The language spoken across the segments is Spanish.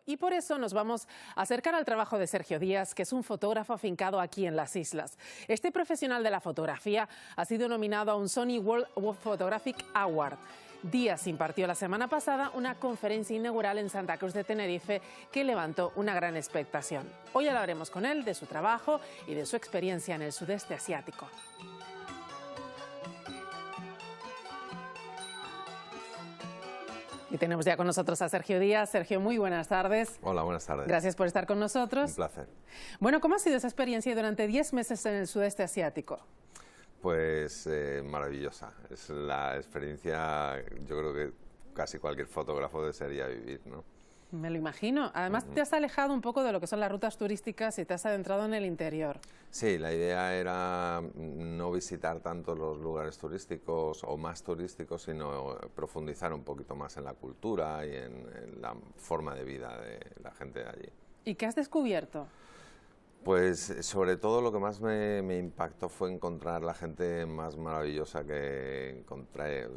Y por eso nos vamos a acercar al trabajo de Sergio Díaz, que es un fotógrafo afincado aquí en las islas. Este profesional de la fotografía ha sido nominado a un Sony World Photographic Award. Díaz impartió la semana pasada una conferencia inaugural en Santa Cruz de Tenerife que levantó una gran expectación. Hoy hablaremos con él de su trabajo y de su experiencia en el sudeste asiático. Y tenemos ya con nosotros a Sergio Díaz. Sergio, muy buenas tardes. Hola, buenas tardes. Gracias por estar con nosotros. Un placer. Bueno, ¿cómo ha sido esa experiencia durante 10 meses en el sudeste asiático? Pues maravillosa. Es la experiencia, yo creo que casi cualquier fotógrafo desearía vivir, ¿no? Me lo imagino. Además, te has alejado un poco de lo que son las rutas turísticas y te has adentrado en el interior. Sí, la idea era no visitar tanto los lugares turísticos o más turísticos, sino profundizar un poquito más en la cultura y en la forma de vida de la gente de allí. ¿Y qué has descubierto? Pues sobre todo lo que más me impactó fue encontrar la gente más maravillosa que encontré.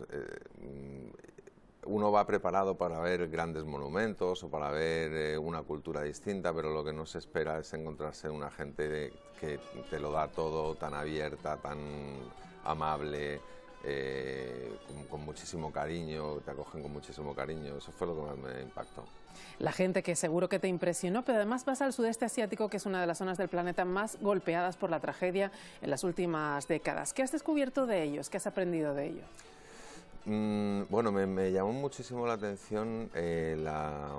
Uno va preparado para ver grandes monumentos o para ver una cultura distinta, pero lo que no se espera es encontrarse una gente que te lo da todo tan abierta, tan amable, con muchísimo cariño, te acogen con muchísimo cariño. Eso fue lo que más me impactó. La gente que seguro que te impresionó, pero además vas al sudeste asiático, que es una de las zonas del planeta más golpeadas por la tragedia en las últimas décadas. ¿Qué has descubierto de ellos? ¿Qué has aprendido de ello? Bueno, me llamó muchísimo la atención la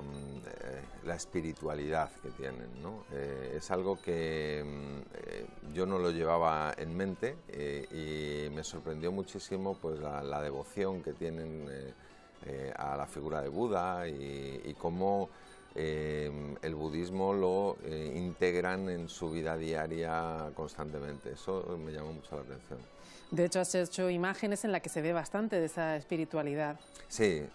espiritualidad que tienen, ¿no? Es algo que yo no lo llevaba en mente y me sorprendió muchísimo pues, la devoción que tienen a la figura de Buda y cómo el budismo lo integran en su vida diaria constantemente. Eso me llamó mucho la atención. De hecho, has hecho imágenes en las que se ve bastante de esa espiritualidad. Sí,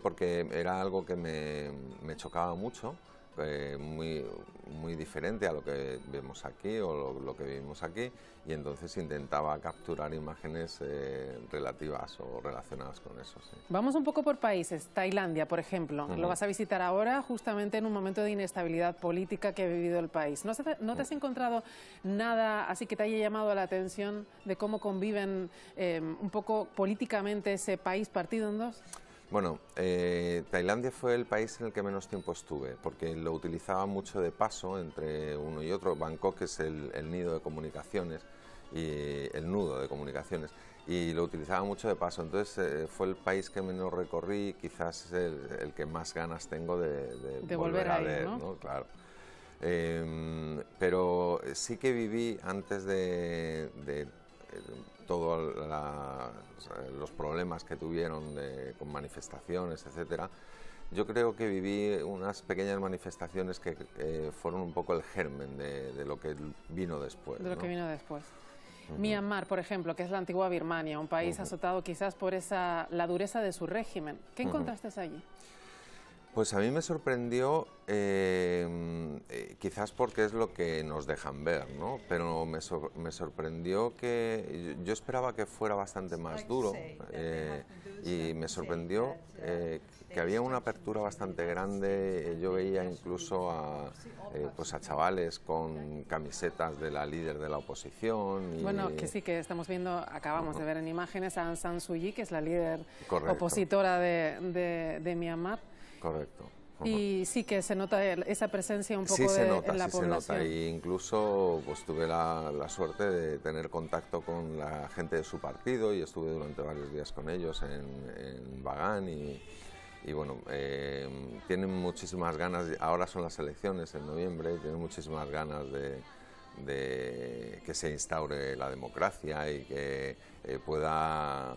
porque era algo que me chocaba mucho, muy diferente a lo que vemos aquí o lo que vivimos aquí, y entonces intentaba capturar imágenes relativas o relacionadas con eso. Sí. Vamos un poco por países. Tailandia, por ejemplo, lo vas a visitar ahora justamente en un momento de inestabilidad política que ha vivido el país. ¿No te has encontrado nada así que te haya llamado la atención de cómo conviven un poco políticamente ese país partido en dos? Bueno, Tailandia fue el país en el que menos tiempo estuve, porque lo utilizaba mucho de paso entre uno y otro. Bangkok es el nido de comunicaciones, y el nudo de comunicaciones, y lo utilizaba mucho de paso. Entonces fue el país que menos recorrí, quizás el que más ganas tengo de volver a ver, ¿no? Claro. Pero sí que viví antes de todos los problemas que tuvieron con manifestaciones, etcétera. Yo creo que viví unas pequeñas manifestaciones que fueron un poco el germen de lo que vino después. De lo que vino después. Myanmar, por ejemplo, que es la antigua Birmania, un país azotado quizás por la dureza de su régimen. ¿Qué encontraste allí? Pues a mí me sorprendió, quizás porque es lo que nos dejan ver, ¿no? Pero me sorprendió que yo esperaba que fuera bastante más duro y me sorprendió que había una apertura bastante grande. Yo veía incluso a chavales con camisetas de la líder de la oposición. Bueno, que sí, que estamos viendo, acabamos de ver en imágenes a Aung San Suu Kyi, que es la líder opositora de Myanmar. Correcto. Y sí que se nota esa presencia un poco en la población. Se nota, e incluso pues tuve la suerte de tener contacto con la gente de su partido y estuve durante varios días con ellos en Bagan y bueno, tienen muchísimas ganas, ahora son las elecciones en noviembre, y tienen muchísimas ganas de que se instaure la democracia y que pueda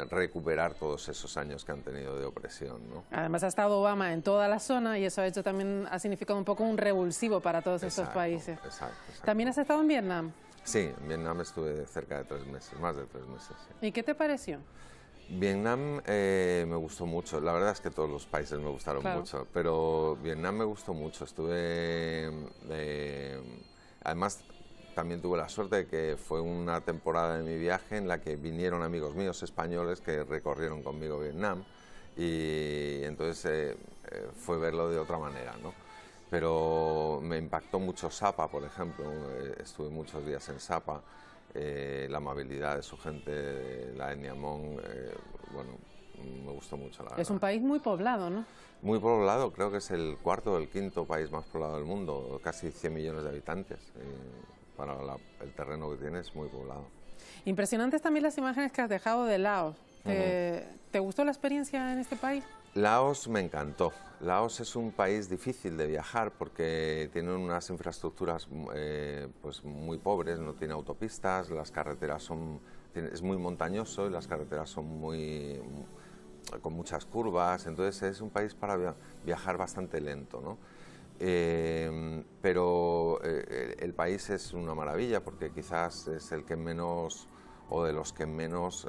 recuperar todos esos años que han tenido de opresión, ¿no? Además ha estado Obama en toda la zona y eso ha significado un poco un revulsivo para todos estos países. Exacto. ¿También has estado en Vietnam? Sí, en Vietnam estuve cerca de 3 meses, más de 3 meses. Sí. ¿Y qué te pareció? Vietnam me gustó mucho, la verdad es que todos los países me gustaron mucho, pero Vietnam me gustó mucho, además también tuve la suerte de que fue una temporada de mi viaje en la que vinieron amigos míos españoles que recorrieron conmigo Vietnam y entonces fue verlo de otra manera, ¿no? Pero me impactó mucho Sapa, por ejemplo, estuve muchos días en Sapa, la amabilidad de su gente, la etnia Hmong, bueno, me gustó mucho, la verdad. Es un país muy poblado, ¿no? Muy poblado, creo que es el cuarto o el quinto país más poblado del mundo, casi 100 millones de habitantes. Para el terreno que tiene es muy poblado. Impresionantes también las imágenes que has dejado de Laos. ¿Te gustó la experiencia en este país? Laos me encantó. Laos es un país difícil de viajar porque tiene unas infraestructuras pues muy pobres, no tiene autopistas, las carreteras es muy montañoso y las carreteras son con muchas curvas, entonces es un país para viajar bastante lento, ¿no? Pero el país es una maravilla porque quizás es el que menos, o de los que menos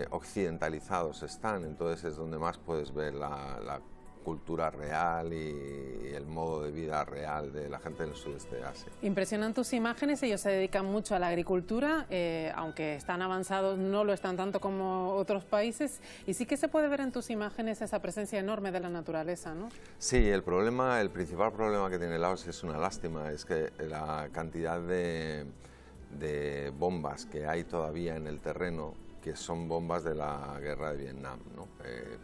occidentalizados están, entonces es donde más puedes ver la cultura real y el modo de vida real de la gente del sudeste de Asia. Impresionan tus imágenes, ellos se dedican mucho a la agricultura, aunque están avanzados, no lo están tanto como otros países, y sí que se puede ver en tus imágenes esa presencia enorme de la naturaleza, ¿no? Sí, el principal problema que tiene Laos, es una lástima, es que la cantidad de bombas que hay todavía en el terreno, que son bombas de la guerra de Vietnam, ¿no?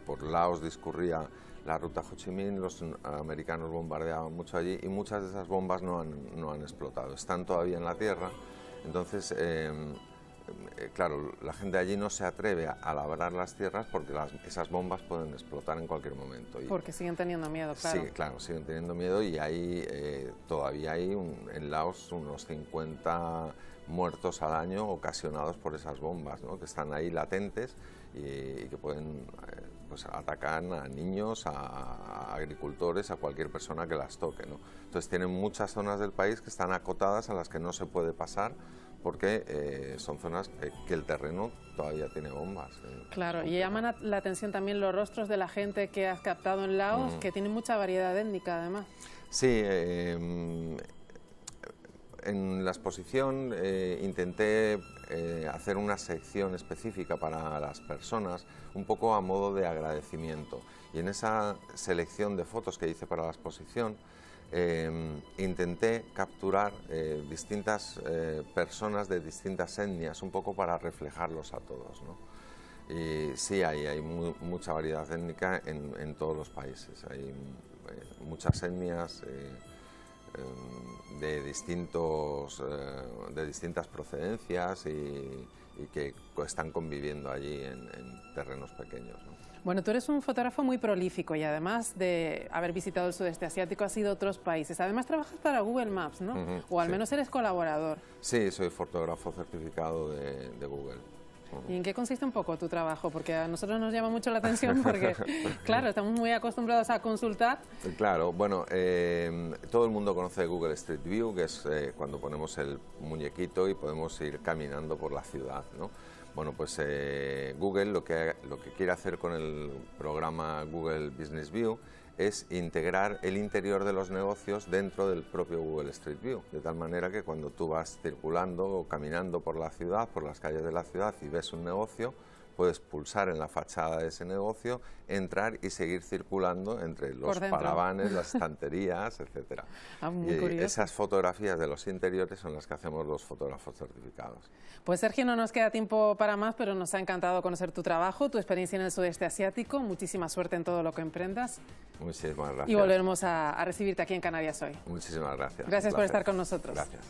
Por Laos discurría la ruta Ho Chi Minh, los americanos bombardeaban mucho allí y muchas de esas bombas no han explotado, están todavía en la tierra. Entonces, claro, la gente allí no se atreve a labrar las tierras porque esas bombas pueden explotar en cualquier momento. Porque siguen teniendo miedo, claro. Sí, claro, siguen teniendo miedo y todavía hay en Laos unos 50 muertos al año ocasionados por esas bombas, ¿no? Que están ahí latentes y que pueden pues atacar a niños, a agricultores, a cualquier persona que las toque, ¿no? Entonces tienen muchas zonas del país que están acotadas a las que no se puede pasar porque son zonas que el terreno todavía tiene bombas. Claro, y llaman la atención también los rostros de la gente que has captado en Laos, que tienen mucha variedad étnica además. Sí, en la exposición intenté hacer una sección específica para las personas, un poco a modo de agradecimiento. Y en esa selección de fotos que hice para la exposición, intenté capturar distintas personas de distintas etnias, un poco para reflejarlos a todos, ¿no? Y sí, hay mucha variedad étnica en todos los países, hay muchas etnias de distintas procedencias y que están conviviendo allí en terrenos pequeños, ¿no? Bueno, tú eres un fotógrafo muy prolífico y además de haber visitado el sudeste asiático, has ido a otros países. Además trabajas para Google Maps, ¿no? O al menos eres colaborador. Sí, soy fotógrafo certificado de Google. ¿Y en qué consiste un poco tu trabajo? Porque a nosotros nos llama mucho la atención porque, claro, estamos muy acostumbrados a consultar. Claro, bueno, todo el mundo conoce Google Street View, que es cuando ponemos el muñequito y podemos ir caminando por la ciudad, ¿no? Bueno, pues Google lo que quiere hacer con el programa Google Business View es integrar el interior de los negocios dentro del propio Google Street View, de tal manera que cuando tú vas circulando o caminando por la ciudad, por las calles de la ciudad y ves un negocio, puedes pulsar en la fachada de ese negocio, entrar y seguir circulando entre los paravanes, las estanterías, etc. Muy curioso. Esas fotografías de los interiores son las que hacemos los fotógrafos certificados. Pues Sergio, no nos queda tiempo para más, pero nos ha encantado conocer tu trabajo, tu experiencia en el sudeste asiático. Muchísima suerte en todo lo que emprendas. Muchísimas gracias. Y volveremos a recibirte aquí en Canarias hoy. Muchísimas gracias. Gracias por estar con nosotros. Gracias.